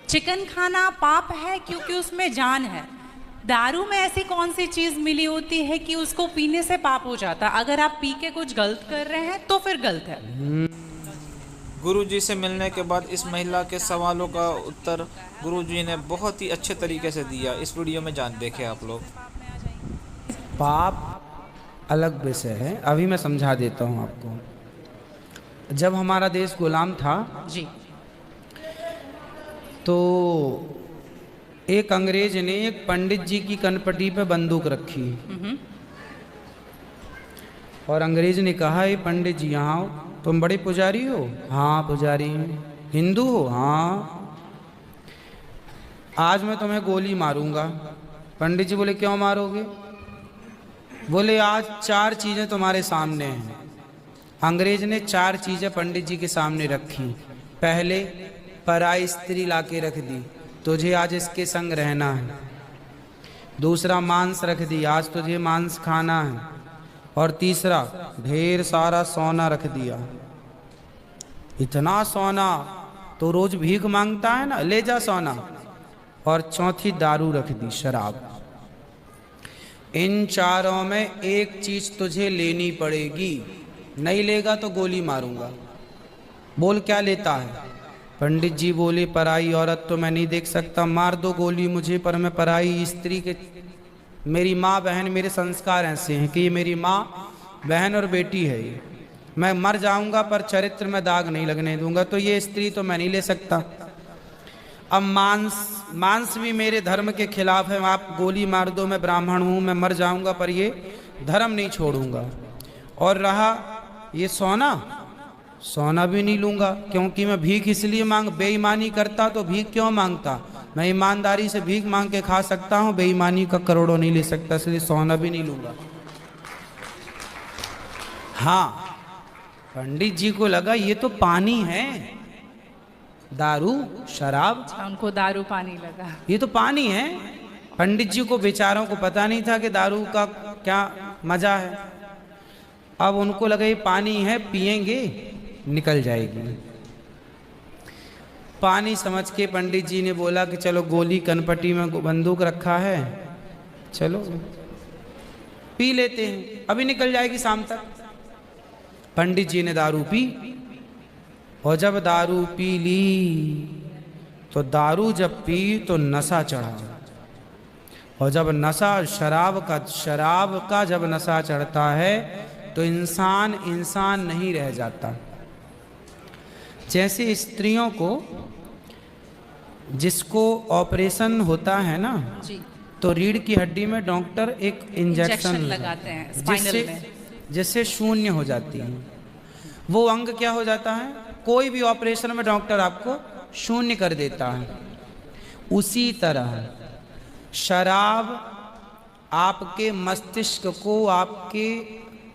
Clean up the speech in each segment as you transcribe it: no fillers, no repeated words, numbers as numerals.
Chicken खाना पाप है क्योंकि उसमें जान है। दारू में ऐसी कौन सी चीज मिली होती है कि उसको पीने से पाप हो जाता? अगर आप पी के कुछ गलत कर रहे हैं तो फिर गलत है। गुरुजी से मिलने के बाद इस महिला के सवालों का उत्तर गुरुजी ने बहुत ही अच्छे तरीके से दिया। इस वीडियो में जान देखें आप लोग। पाप अलग विषय है, अभी मैं समझा देता हूँ आपको। जब हमारा देश गुलाम था जी, तो एक अंग्रेज ने एक पंडित जी की कनपटी पे बंदूक रखी और अंग्रेज ने कहा, ये पंडित जी यहाँ आओ, तुम बड़े पुजारी हो? हाँ पुजारी हैं। हिंदू हो? हाँ। आज मैं तुम्हें गोली मारूंगा। पंडित जी बोले, क्यों मारोगे? बोले, आज 4 चीजें तुम्हारे सामने हैं। अंग्रेज ने 4 चीजें पंडित जी के सामने रखी। पहले, पराई स्त्री लाके रख दी, तुझे आज इसके संग रहना है। दूसरा, मांस रख दी, आज तुझे मांस खाना है। और तीसरा, ढेर सारा सोना रख दिया। इतना सोना तो रोज भीख मांगता है ना, ले जा सोना। और चौथी, दारू रख दी, शराब। इन 4 में एक चीज तुझे लेनी पड़ेगी, नहीं लेगा तो गोली मारूंगा। बोल क्या लेता है? पंडित जी बोले, पराई औरत तो मैं नहीं देख सकता, मार दो गोली मुझे, पर मैं पराई स्त्री के, मेरी माँ बहन, मेरे संस्कार ऐसे हैं कि ये मेरी माँ बहन और बेटी है, ये मैं मर जाऊंगा पर चरित्र में दाग नहीं लगने दूंगा, तो ये स्त्री तो मैं नहीं ले सकता। अब मांस भी मेरे धर्म के खिलाफ है, आप गोली मार दो, मैं ब्राह्मण हूँ, मैं मर जाऊंगा पर ये धर्म नहीं छोड़ूंगा। और रहा ये सोना भी नहीं लूंगा, क्योंकि मैं भीख इसलिए बेईमानी करता तो भीख क्यों मांगता? मैं ईमानदारी से भीख मांग के खा सकता हूँ, बेईमानी का करोड़ों नहीं ले सकता, इसलिए सोना भी नहीं लूंगा। हाँ, पंडित जी को लगा ये तो पानी है, दारू शराब, उनको दारू पानी लगा, ये तो पानी है। पंडित जी को बेचारों को पता नहीं था कि दारू का क्या मजा है। अब उनको लगा ये पानी है, पिएंगे निकल जाएगी। पानी समझ के पंडित जी ने बोला कि चलो, गोली कनपटी में बंदूक रखा है, चलो पी लेते हैं, अभी निकल जाएगी शाम तक। पंडित जी ने दारू पी, और जब दारू पी ली तो दारू जब पी तो नशा चढ़ा। और जब नशा शराब का जब नशा चढ़ता है तो इंसान नहीं रह जाता। जैसे स्त्रियों को, जिसको ऑपरेशन होता है ना जी, तो रीढ़ की हड्डी में डॉक्टर एक इंजेक्शन लगाते हैं स्पाइनल में, जिससे शून्य हो जाती है। वो अंग क्या हो जाता है? कोई भी ऑपरेशन में डॉक्टर आपको शून्य कर देता है। उसी तरह शराब आपके मस्तिष्क को, आपके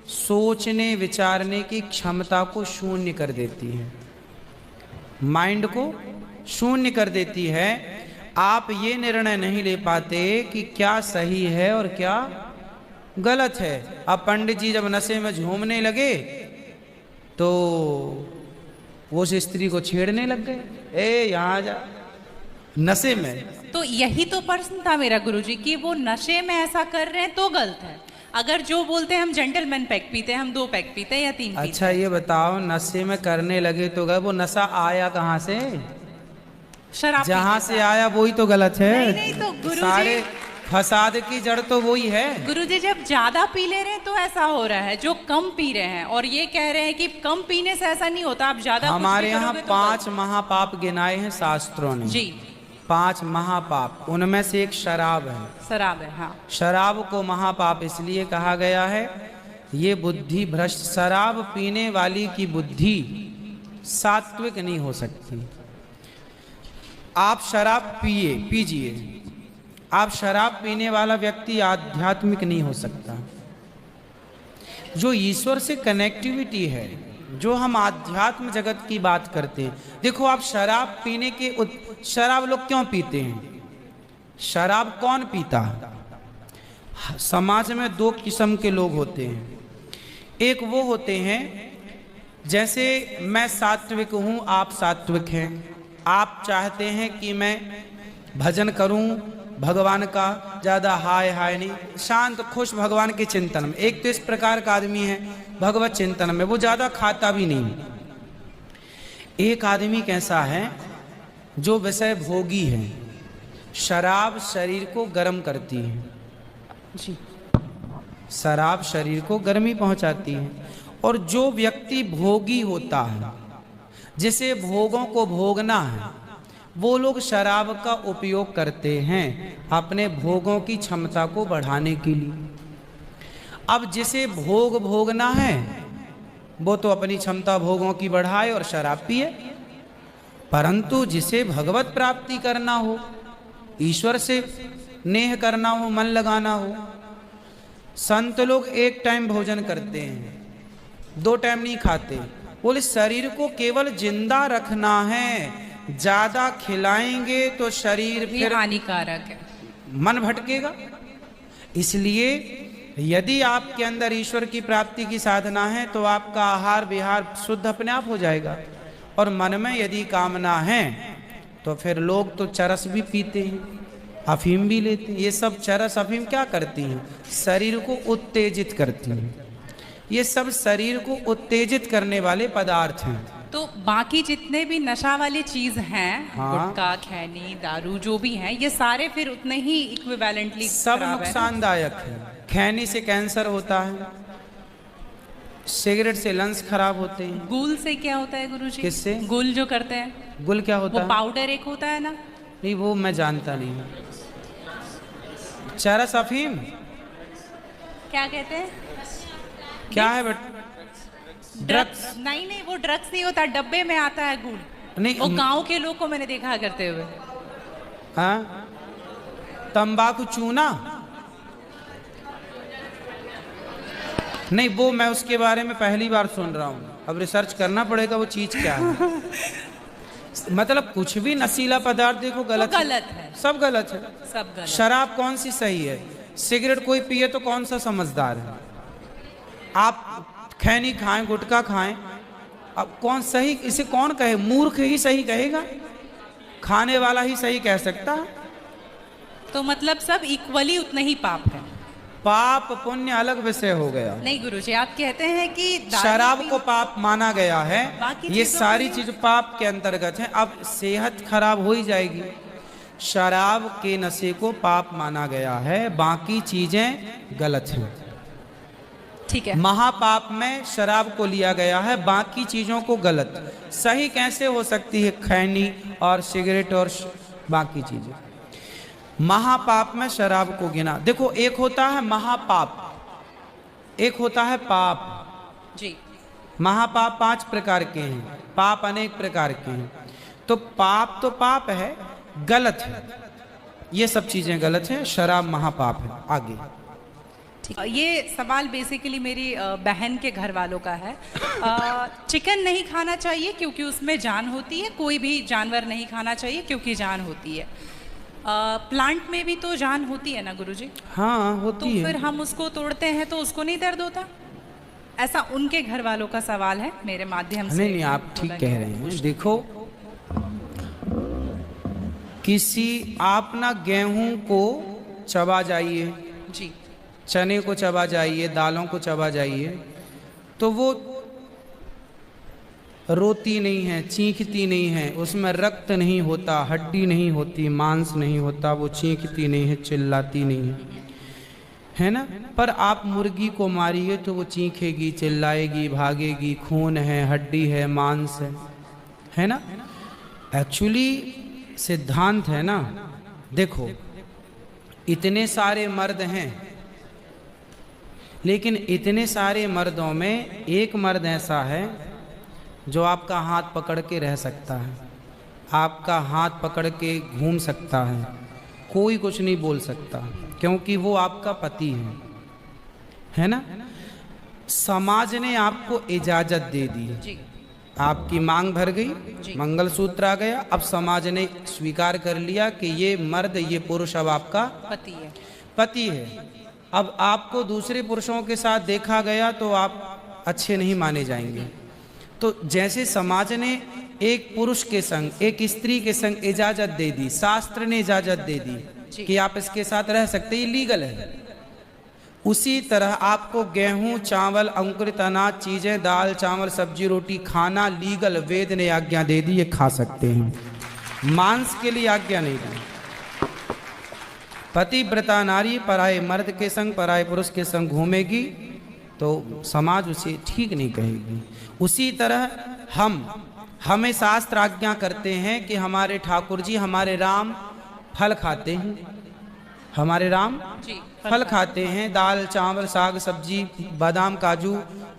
सोचने विचारने की क्षमता को शून्य कर देती है, माइंड को शून्य कर देती है। आप ये निर्णय नहीं ले पाते कि क्या सही है और क्या गलत है। अब पंडित जी जब नशे में झूमने लगे तो वो उस स्त्री को छेड़ने लग गए, ए यहाँ जा, नशे में। तो यही तो प्रश्न था मेरा गुरुजी कि वो नशे में ऐसा कर रहे हैं तो गलत है। अगर जो बोलते हैं हम जेंटलमैन पैक पीते हैं, हम 2 पैक पीते हैं या 3 पीते। अच्छा ये बताओ, नशे में करने लगे तो गए, वो नशा आया कहाँ से? शराब जहाँ से आया वही तो गलत है। नहीं तो गुरुजी, सारे फसाद की जड़ तो वही है। गुरुजी जब ज्यादा पी ले रहे हैं तो ऐसा हो रहा है, जो कम पी रहे हैं और ये कह रहे हैं कि कम पीने से ऐसा नहीं होता, आप ज्यादा हमारे यहाँ 5 महापाप गिनाए हैं शास्त्रों ने जी। 5 महापाप, उनमें से एक शराब है। शराब है, हाँ। शराब को महापाप इसलिए कहा गया है, ये बुद्धि भ्रष्ट, शराब पीने वाली की बुद्धि सात्विक नहीं हो सकती। आप शराब पीजिए, आप शराब पीने वाला व्यक्ति आध्यात्मिक नहीं हो सकता। जो ईश्वर से कनेक्टिविटी है, जो हम आध्यात्म जगत की बात करते हैं। देखो, आप शराब पीने के शराब लोग क्यों पीते हैं? शराब कौन पीता है? समाज में 2 किस्म के लोग होते हैं। एक वो होते हैं, जैसे मैं सात्विक हूं, आप सात्विक हैं, आप चाहते हैं कि मैं भजन करूं भगवान का, ज़्यादा हाय हाय नहीं, शांत खुश भगवान के चिंतन में। एक तो इस प्रकार का आदमी है भगवत चिंतन में, वो ज़्यादा खाता भी नहीं। एक आदमी कैसा है जो विषय भोगी है। शराब शरीर को गर्म करती है जी। शराब शरीर को गर्मी पहुंचाती है। और जो व्यक्ति भोगी होता है, जिसे भोगों को भोगना है, वो लोग शराब का उपयोग करते हैं अपने भोगों की क्षमता को बढ़ाने के लिए। अब जिसे भोग भोगना है वो तो अपनी क्षमता भोगों की बढ़ाए और शराब पिए, परंतु जिसे भगवत प्राप्ति करना हो, ईश्वर से नेह करना हो, मन लगाना हो, संत लोग एक टाइम भोजन करते हैं, 2 टाइम नहीं खाते। बोले शरीर को केवल जिंदा रखना है, ज्यादा खिलाएंगे तो शरीर फिर हानिकारक है, मन भटकेगा। इसलिए यदि आपके अंदर ईश्वर की प्राप्ति की साधना है तो आपका आहार विहार शुद्ध अपने आप हो जाएगा। और मन में यदि कामना है तो फिर लोग तो चरस भी पीते हैं, अफीम भी लेते हैं। ये सब चरस अफीम क्या करती हैं? शरीर को उत्तेजित करती हैं। ये सब शरीर को उत्तेजित करने वाले पदार्थ हैं। तो बाकी जितने भी नशा वाली चीज हैं, हाँ। गुटखा, खैनी, दारू जो भी हैं, ये सारे फिर उतने ही इक्विवेलेंटली सब नुकसानदायक है। खैनी से कैंसर होता है, सिगरेट से लंग्स खराब होते हैं। गुल से क्या होता है गुरुजी? किससे? गुल जो करते हैं, गुल क्या होता वो है? पाउडर एक होता है ना? नहीं, वो मैं जानता नहीं हूँ। चरस अफीम क्या कहते हैं? क्या है बट? ड्रग्स? नहीं नहीं, वो ड्रग्स नहीं होता, डब्बे में आता है गुल। नहीं, वो गांव के लोग को मैंने देखा करते हुए। हाँ, तंबाकू चूना? नहीं, वो मैं उसके बारे में पहली बार सुन रहा हूँ, अब रिसर्च करना पड़ेगा वो चीज क्या है। मतलब कुछ भी नशीला पदार्थ देखो गलत तो गलत है, सब गलत है, सब गलत। शराब कौन सी सही है? सिगरेट कोई पिए तो कौन सा समझदार है? आप खैनी खाएं, गुटखा खाएं, अब कौन सही? इसे कौन कहे? मूर्ख ही सही कहेगा, खाने वाला ही सही कह सकता है। तो मतलब सब इक्वली उतने ही पाप है। पाप पुण्य अलग विषय हो गया। नहीं गुरुजी, आप कहते हैं कि शराब को पाप माना गया है, बाकी ये चीजों सारी को- चीज पाप के अंतर्गत है। अब सेहत खराब हो ही जाएगी। शराब के नशे को पाप माना गया है, बाकी चीजें गलत हैं। ठीक है। महापाप में शराब को लिया गया है, बाकी चीजों को गलत। सही कैसे हो सकती है खैनी और सिगरेट और बाकी चीजें? महापाप में शराब को गिना। देखो, एक होता है महापाप, एक होता है पाप। जी। महापाप 5 प्रकार के हैं, पाप अनेक प्रकार के हैं। तो पाप है, गलत है, ये सब चीजें गलत हैं। शराब महापाप है। आगे ठीक। ये सवाल बेसिकली मेरी बहन के घर वालों का है। चिकन नहीं खाना चाहिए क्योंकि उसमें जान होती है, कोई भी जानवर नहीं खाना चाहिए क्योंकि जान होती है। प्लांट में भी तो जान होती है ना गुरुजी? हाँ, तो होती फिर है। हम उसको तोड़ते हैं तो उसको नहीं दर्द होता? ऐसा उनके घर वालों का सवाल है, मेरे माध्यम से। नहीं, आप ठीक कह रहे हैं। देखो, किसी आप ना गेहूं को चबा जाइए, जी। चने को चबा जाइए, दालों को चबा जाइए, तो वो रोती नहीं है, चीखती नहीं है, उसमें रक्त नहीं होता, हड्डी नहीं होती, मांस नहीं होता, वो चीखती नहीं है, चिल्लाती नहीं है ना? पर आप मुर्गी को मारिए तो वो चीखेगी, चिल्लाएगी, भागेगी, खून है, हड्डी है, मांस है ना? एक्चुअली सिद्धांत है ना। देखो, इतने सारे मर्द हैं, लेकिन इतने सारे मर्दों में एक मर्द ऐसा है जो आपका हाथ पकड़ के रह सकता है, आपका हाथ पकड़ के घूम सकता है, कोई कुछ नहीं बोल सकता, क्योंकि वो आपका पति है ना? समाज ने आपको इजाजत दे दी, जी। आपकी मांग भर गई, मंगलसूत्र आ गया, अब समाज ने स्वीकार कर लिया कि ये मर्द, ये पुरुष अब आपका पति है। अब आपको दूसरे पुरुषों के साथ देखा गया तो आप अच्छे नहीं माने जाएंगे। तो जैसे समाज ने एक पुरुष के संग एक स्त्री के संग इजाजत दे दी, शास्त्र ने इजाजत दे दी कि आप इसके साथ रह सकते, ये लीगल है। उसी तरह आपको गेहूं, चावल, अंकुरित अनाज चीजें, दाल, चावल, सब्जी, रोटी खाना लीगल, वेद ने आज्ञा दे दी, ये खा सकते हैं। मांस के लिए आज्ञा नहीं दी। पतिव्रता नारी पराये मर्द के संग, पराये पुरुष के संग घूमेगी तो समाज उसे ठीक नहीं कहेगी। उसी तरह हमें शास्त्र आज्ञा करते हैं कि हमारे ठाकुर जी, हमारे राम फल खाते हैं, हमारे राम फल खाते हैं, दाल, चावल, साग, सब्जी, बादाम, काजू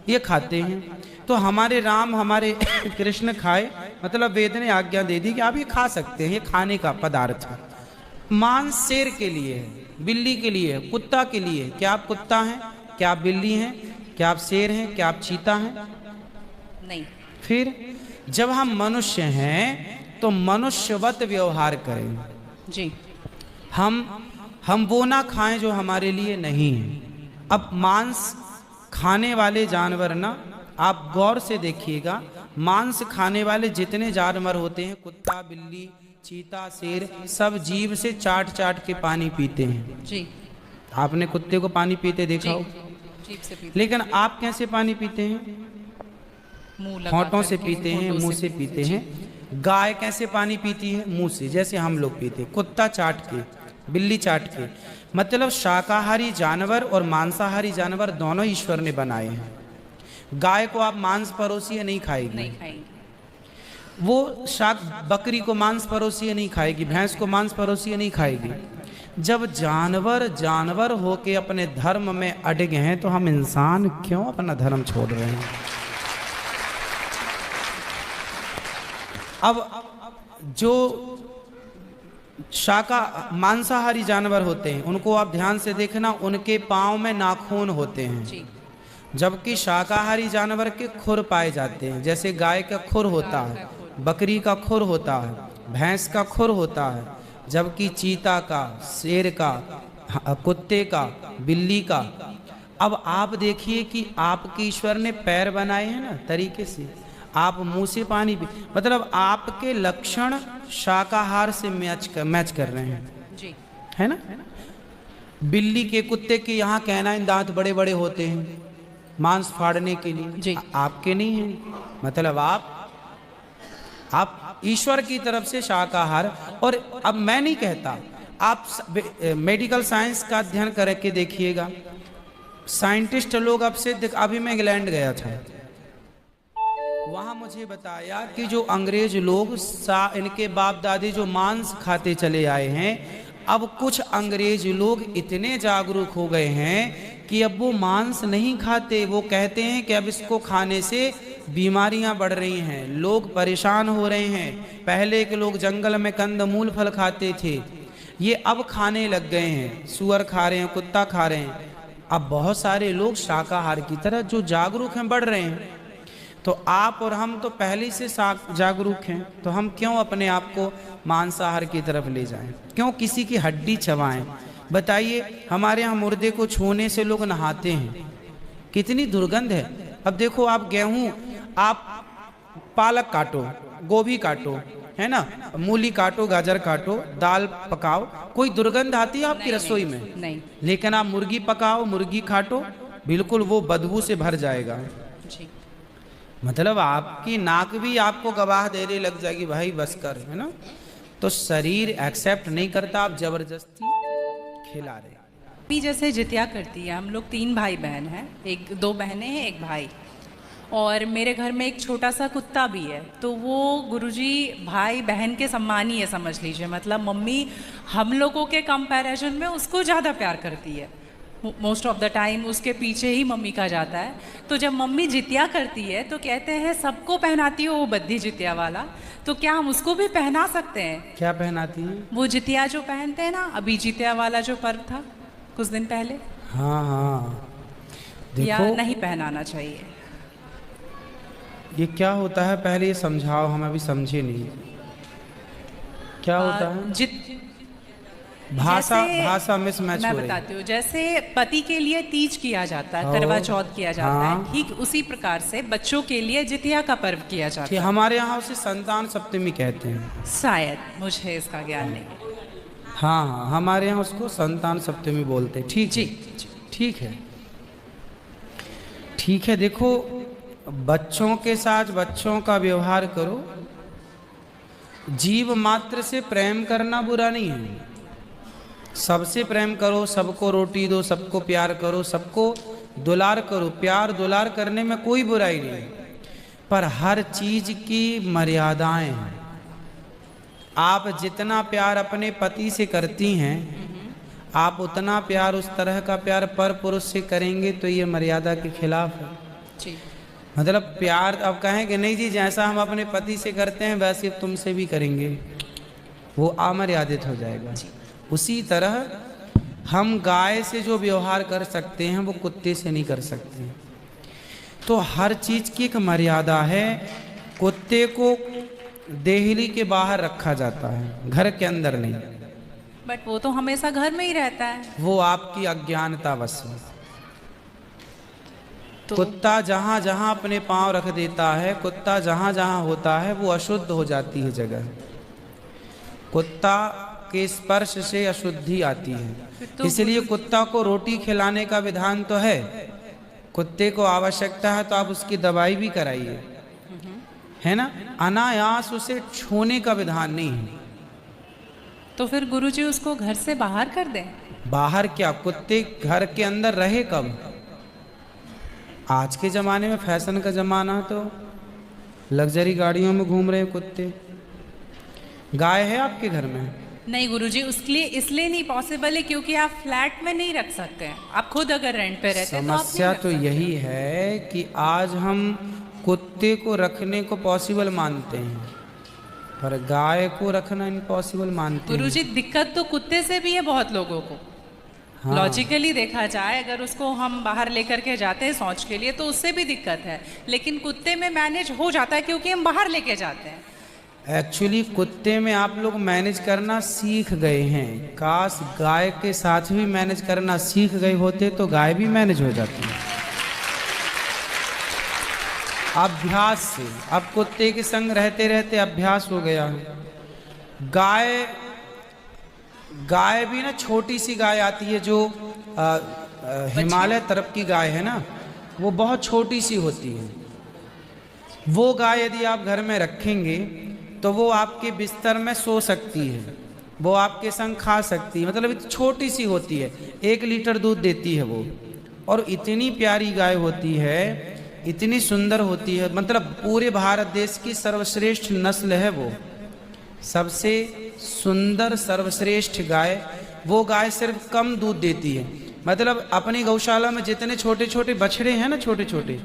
ये खाते हैं। तो हमारे राम, हमारे कृष्ण खाए, मतलब वेद ने आज्ञा दे दी कि आप ये खा सकते हैं, ये खाने का पदार्थ है। मांस शेर के लिए है, बिल्ली के लिए है, कुत्ता के लिए है। क्या आप कुत्ता हैं? क्या आप बिल्ली हैं? क्या आप शेर हैं? क्या आप चीता हैं? नहीं। फिर जब हम मनुष्य हैं तो मनुष्यवत व्यवहार करें जी। हम वो ना खाएं जो हमारे लिए नहीं है। अब मांस खाने वाले जानवर ना, आप गौर से देखिएगा, मांस खाने वाले जितने जानवर होते हैं, कुत्ता, बिल्ली, चीता, शेर, सब जीभ से चाट चाट के पानी पीते हैं। जी। आपने कुत्ते को पानी पीते देखा हो? जीभ से पीते। लेकिन आप कैसे पानी पीते हैं? होंठों से पीते हैं, मुंह से पीते हैं। गाय कैसे पानी पीती है? मुंह से, जैसे हम लोग पीते हैं। कुत्ता चाट के, बिल्ली चाट के। मतलब शाकाहारी जानवर और मांसाहारी जानवर दोनों ईश्वर ने बनाए हैं। गाय को आप मांस परोसिए नहीं खाएगी, नहीं खाएंगे। वो बकरी को मांस परोसिए नहीं खाएगी, भैंस को मांस परोसिए नहीं खाएगी। जब जानवर होके अपने धर्म में अड़ग हैं तो हम इंसान क्यों अपना धर्म छोड़ रहे हैं? अब जो मांसाहारी जानवर होते हैं उनको आप ध्यान से देखना, उनके पाँव में नाखून होते हैं, जबकि शाकाहारी जानवर के खुर पाए जाते हैं। जैसे गाय का खुर होता है, बकरी का खुर होता है, भैंस का खुर होता है, जबकि चीता का, शेर का, कुत्ते का, बिल्ली का। अब आप देखिए कि आपके ईश्वर ने पैर बनाए हैं ना तरीके से, आप मुंह से पानी पी, मतलब आपके लक्षण शाकाहार से मैच कर रहे हैं जी। है ना? बिल्ली के, कुत्ते के यहाँ कैनाइन दांत बड़े बड़े होते हैं मांस फाड़ने के लिए जी। आपके नहीं है। मतलब आप ईश्वर की तरफ से शाकाहार। और अब मैं नहीं कहता, आप मेडिकल साइंस का अध्ययन करके देखिएगा, साइंटिस्ट लोग अब से, अभी मैं इंग्लैंड गया था, वहां मुझे बताया कि जो अंग्रेज लोग इनके बाप दादी जो मांस खाते चले आए हैं, अब कुछ अंग्रेज लोग इतने जागरूक हो गए हैं कि अब वो मांस नहीं खाते। वो कहते हैं कि अब इसको खाने से बीमारियां बढ़ रही हैं, लोग परेशान हो रहे हैं। पहले के लोग जंगल में कंदमूल फल खाते थे, ये अब खाने लग गए हैं, सुअर खा रहे हैं, कुत्ता खा रहे हैं। अब बहुत सारे लोग शाकाहार की तरह जो जागरूक हैं बढ़ रहे हैं। तो आप और हम तो पहले से जागरूक हैं, तो हम क्यों अपने आप को मांसाहार की तरफ ले जाएं? क्यों किसी की हड्डी चबाएं? बताइए, हमारे यहाँ मुर्दे को छूने से लोग नहाते हैं, कितनी दुर्गंध है। अब देखो, आप गेहूं, आप पालक काटो, गोभी काटो, है ना, मूली काटो, गाजर काटो, दाल पकाओ, कोई दुर्गंध आती है आपकी रसोई में? नहीं। लेकिन आप मुर्गी पकाओ, मुर्गी काटो, बिल्कुल वो बदबू से भर जाएगा। जी। मतलब आपकी नाक भी आपको गवाह देने लग जाएगी, भाई बस कर, है ना? तो शरीर एक्सेप्ट नहीं करता, आप जबरदस्ती खिला रहे। भी जैसे जितिया करती है, हम लोग 3 भाई बहन हैं, 2 बहनें हैं, 1 भाई, और मेरे घर में एक छोटा सा कुत्ता भी है। तो वो गुरुजी भाई बहन के सम्मान ही है, समझ लीजिए। मतलब मम्मी हम लोगों के कंपैरिजन में उसको ज़्यादा प्यार करती है, मोस्ट ऑफ द टाइम उसके पीछे ही मम्मी का जाता है। तो जब मम्मी जितिया करती है तो कहते हैं सबको पहनाती हो वो बद्धी जितिया वाला, तो क्या हम उसको भी पहना सकते हैं? क्या पहनाती हैं? वो जितिया जो पहनते हैं ना, अभी जितिया वाला जो पर्व था कुछ दिन पहले। हाँ हाँ, या देखो नहीं पहनाना चाहिए? ये क्या होता है, पहले ये समझाओ, हम अभी समझे नहीं क्या होता है। भाषा मिसमैच मैं हो रही है। बताती हूँ, जैसे पति के लिए तीज किया जाता है, हाँ। करवा चौथ किया जाता हाँ। है, ठीक उसी प्रकार से बच्चों के लिए जितिया का पर्व किया जाता कि है। हमारे यहाँ उसे संतान सप्तमी कहते हैं। शायद, मुझे इसका ज्ञान नहीं है। हाँ हाँ, हमारे यहाँ उसको संतान सप्तमी बोलते हैं। ठीक जी है, जी। ठीक है, ठीक है। देखो, बच्चों के साथ बच्चों का व्यवहार करो, जीव मात्र से प्रेम करना बुरा नहीं है। सबसे प्रेम करो, सबको रोटी दो, सबको प्यार करो, सबको दुलार करो। प्यार दुलार करने में कोई बुराई नहीं, पर हर चीज की मर्यादाएं हैं। आप जितना प्यार अपने पति से करती हैं, आप उतना प्यार, उस तरह का प्यार पर पुरुष से करेंगे तो ये मर्यादा के खिलाफ है। जी। मतलब प्यार अब कहें कि नहीं जी, जैसा हम अपने पति से करते हैं वैसे तुमसे भी करेंगे, वो अमर्यादित हो जाएगा। उसी तरह हम गाय से जो व्यवहार कर सकते हैं वो कुत्ते से नहीं कर सकते। तो हर चीज की एक मर्यादा है। कुत्ते को देहली के बाहर रखा जाता है, घर के अंदर नहीं। बट वो तो हमेशा घर में ही रहता है। वो आपकी अज्ञानतावश है। तो कुत्ता जहाँ जहाँ अपने पांव रख देता है, कुत्ता जहाँ जहाँ होता है, वो अशुद्ध हो जाती है जगह। कुत्ता के स्पर्श से अशुद्धि आती है। तो इसलिए कुत्ता को रोटी खिलाने का विधान तो है। कुत्ते को आवश्यकता है तो आप उसकी दवाई भी कराइए, है ना। अनायास उसे छूने का विधान नहीं है। तो फिर गुरुजी उसको घर से बाहर कर दें। बाहर क्या, कुत्ते घर के अंदर रहे कब? आज के ज़माने में फैशन का ज़माना, तो लग्जरी गाड़ियों में घूम रहे कुत्ते। गाय है आपके घर में? नहीं गुरुजी, उसके लिए इसलिए नहीं पॉसिबल है क्योंकि आप फ्लैट में नहीं रख सकते हैं। आप खुद अगर रेंट पे रहते हैं तो आप नहीं समस्या रख तो सकते। यही है कि आज हम कुत्ते को रखने को पॉसिबल मानते हैं, पर गाय को रखना इम्पॉसिबल मानते हैं। गुरुजी, दिक्कत तो कुत्ते से भी है बहुत लोगों को। हाँ। लॉजिकली देखा जाए, अगर उसको हम बाहर लेकर के जाते हैं शौच के लिए तो उससे भी दिक्कत है, लेकिन कुत्ते में मैनेज हो जाता है क्योंकि हम बाहर लेके जाते हैं। एक्चुअली कुत्ते में आप लोग मैनेज करना सीख गए हैं। काश गाय के साथ भी मैनेज करना सीख गए होते तो गाय भी मैनेज हो जाती है अभ्यास से। अब कुत्ते के संग रहते रहते अभ्यास हो गया है। गाय भी ना, छोटी सी गाय आती है जो हिमालय तरफ की गाय है ना, वो बहुत छोटी सी होती है। वो गाय यदि आप घर में रखेंगे तो वो आपके बिस्तर में सो सकती है, वो आपके संग खा सकती है। मतलब छोटी सी होती है, 1 लीटर दूध देती है वो, और इतनी प्यारी गाय होती है, इतनी सुंदर होती है। मतलब पूरे भारत देश की सर्वश्रेष्ठ नस्ल है वो, सबसे सुंदर सर्वश्रेष्ठ गाय। वो गाय सिर्फ कम दूध देती है। मतलब अपनी गौशाला में जितने छोटे छोटे बछड़े हैं ना, छोटे छोटे,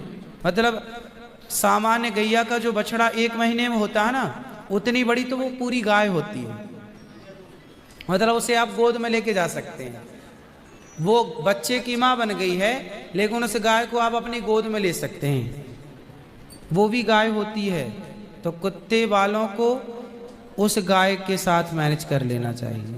मतलब सामान्य गैया का जो बछड़ा 1 महीने में होता है ना, उतनी बड़ी तो वो पूरी गाय होती है। मतलब उसे आप गोद में लेके जा सकते हैं। वो बच्चे की माँ बन गई है, लेकिन उस गाय को आप अपनी गोद में ले सकते हैं, वो भी गाय होती है। तो कुत्ते वालों को उस गाय के साथ मैनेज कर लेना चाहिए।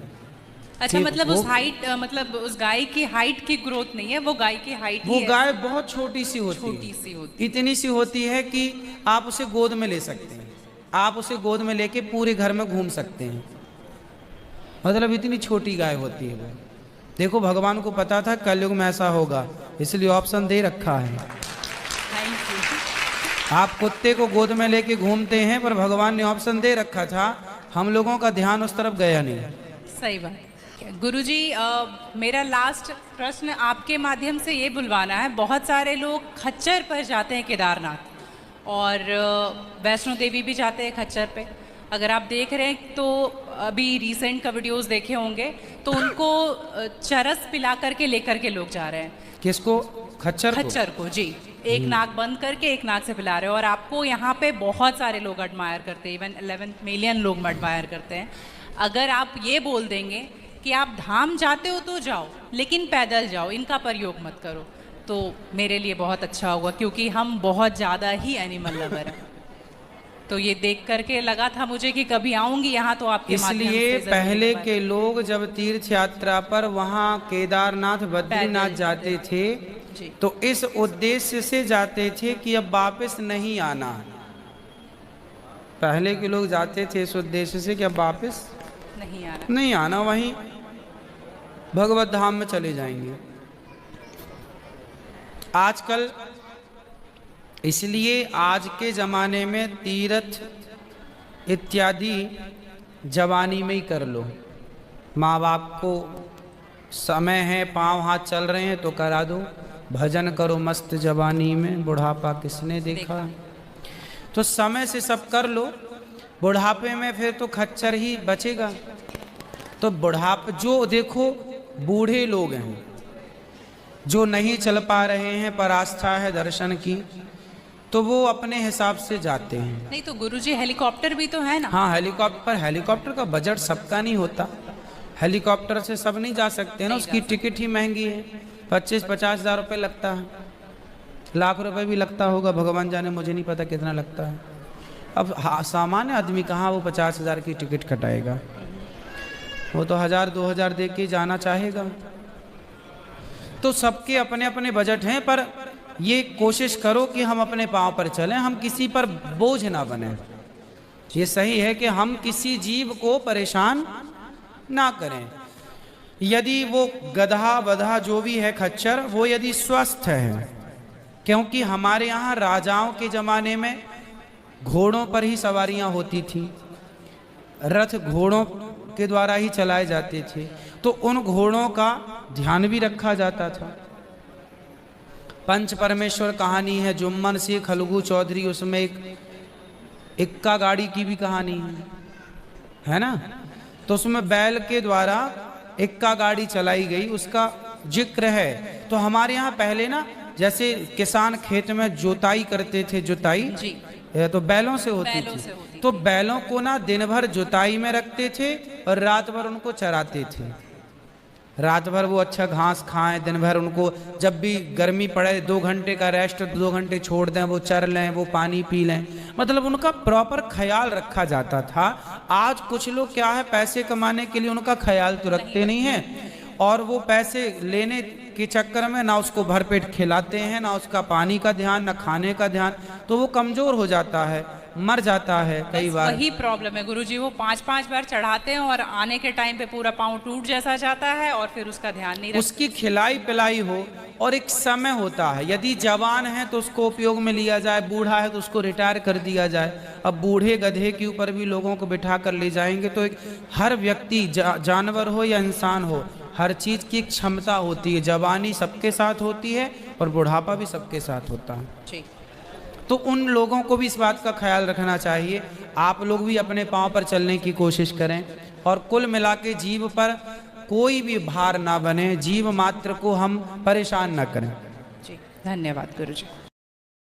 अच्छा, ठीक, मतलब वो- उस हाइट, मतलब उस गाय की हाइट की ग्रोथ नहीं है, वो गाय की हाइट वो गाय बहुत छोटी सी होती छोटी है, सी होती इतनी सी होती है कि आप उसे गोद में ले सकते हैं। आप उसे गोद में लेके पूरे घर में घूम सकते हैं। मतलब इतनी छोटी गाय होती है वो। देखो, भगवान को पता था कलयुग में ऐसा होगा, इसलिए ऑप्शन दे रखा है। Thank you. आप कुत्ते को गोद में लेके घूमते हैं, पर भगवान ने ऑप्शन दे रखा था, हम लोगों का ध्यान उस तरफ गया नहीं। सही बात। गुरुजी, मेरा लास्ट प्रश्न आपके माध्यम से ये बुलवाना है। बहुत सारे लोग खच्चर पर जाते हैं केदारनाथ, और वैष्णो देवी भी जाते हैं खच्चर पे। अगर आप देख रहे हैं तो अभी रिसेंट का वीडियोस देखे होंगे, तो उनको चरस पिला करके लेकर के लोग जा रहे हैं। किसको? खच्चर को? खच्चर को, जी। एक नाक बंद करके एक नाक से पिला रहे हो, और आपको यहाँ पे बहुत सारे लोग एडमायर करते हैं, इवन 11 मिलियन लोग एडमायर करते हैं। अगर आप ये बोल देंगे कि आप धाम जाते हो तो जाओ, लेकिन पैदल जाओ, इनका प्रयोग मत करो, तो मेरे लिए बहुत अच्छा होगा, क्योंकि हम बहुत ज़्यादा ही एनिमल लवर हैं। तो ये देख करके लगा था मुझे कि कभी आऊंगी यहाँ तो आपके माध्यम इसलिए से जरूर पहले एक बार। के लोग जब तीर्थ यात्रा पर वहाँ केदारनाथ बद्रीनाथ पैदल जाते थे जी। तो इस उद्देश्य से जाते थे कि अब वापस नहीं आना। पहले के लोग जाते थे इस उद्देश्य से कि अब वापस नहीं आना। नहीं आना, वहीं भगवत धाम में चले जाएंगे। आजकल इसलिए आज के ज़माने में तीर्थ इत्यादि जवानी में ही कर लो। माँ बाप को समय है, पाँव हाथ चल रहे हैं तो करा दो। भजन करो मस्त जवानी में, बुढ़ापा किसने देखा। तो समय से सब कर लो, बुढ़ापे में फिर तो खच्चर ही बचेगा। तो बुढ़ापे जो देखो बूढ़े लोग हैं जो नहीं चल पा रहे हैं पर आस्था है दर्शन की, तो वो अपने हिसाब से जाते हैं। नहीं तो गुरुजी हेलीकॉप्टर भी तो है ना। हाँ हेलीकॉप्टर का बजट सबका नहीं होता। हेलीकॉप्टर से सब नहीं जा सकते ना, उसकी टिकट ही महंगी है, 25-50 हज़ार रुपये लगता है, लाख रुपए भी लगता होगा, भगवान जाने, मुझे नहीं पता कितना लगता है। अब सामान्य आदमी कहाँ वो 50 हज़ार की टिकट कटाएगा, वो तो 1000-2000 दे के जाना चाहेगा। तो सबके अपने अपने बजट हैं, पर ये कोशिश करो कि हम अपने पाँव पर चलें, हम किसी पर बोझ ना बने। ये सही है कि हम किसी जीव को परेशान ना करें। यदि वो गधा बधा जो भी है खच्चर, वो यदि स्वस्थ है, क्योंकि हमारे यहाँ राजाओं के ज़माने में घोड़ों पर ही सवारियाँ होती थी, रथ घोड़ों के द्वारा ही चलाए जाते थे, तो उन घोड़ों का ध्यान भी रखा जाता था। पंच परमेश्वर कहानी है जुम्मन से खलगू चौधरी, उसमें एक इक्का गाड़ी की भी कहानी है ना। तो उसमें बैल के द्वारा इक्का गाड़ी चलाई गई, उसका जिक्र है। तो हमारे यहाँ पहले ना जैसे किसान खेत में जोताई करते थे, जुताई जी। तो बैलों से होती बैलों थी। से होती तो बैलों को ना दिन भर जुताई में रखते थे और रात भर उनको चराते थे। रात भर वो अच्छा घास खाएं, दिन भर उनको जब भी गर्मी पड़े 2 घंटे का रेस्ट, 2 घंटे छोड़ दें, वो चर लें, वो पानी पी लें, मतलब उनका प्रॉपर ख्याल रखा जाता था। आज कुछ लोग क्या है, पैसे कमाने के लिए उनका ख्याल तो रखते नहीं हैं, और वो पैसे लेने के चक्कर में ना उसको भरपेट खिलाते हैं, ना उसका पानी का ध्यान, ना खाने का ध्यान, तो वो कमज़ोर हो जाता है, मर जाता है कई बार। वही प्रॉब्लम है गुरुजी, वो 5-5 बार चढ़ाते हैं और आने के टाइम पे पूरा पाँव टूट जैसा जाता है और फिर उसका ध्यान नहीं रखते। उसकी खिलाई पिलाई हो और एक समय होता है, यदि जवान है तो उसको उपयोग में लिया जाए, बूढ़ा है तो उसको रिटायर कर दिया जाए। अब बूढ़े गधे के ऊपर भी लोगों को बिठा कर ले जाएंगे, तो एक हर व्यक्ति जानवर हो या इंसान हो, हर चीज़ की एक क्षमता होती है। जवानी सबके साथ होती है और बुढ़ापा भी सबके साथ होता है। जी। तो उन लोगों को भी इस बात का ख्याल रखना चाहिए। आप लोग भी अपने पाँव पर चलने की कोशिश करें, और कुल मिला के जीव पर कोई भी भार ना बने, जीव मात्र को हम परेशान ना करें। जी, धन्यवाद गुरुजी।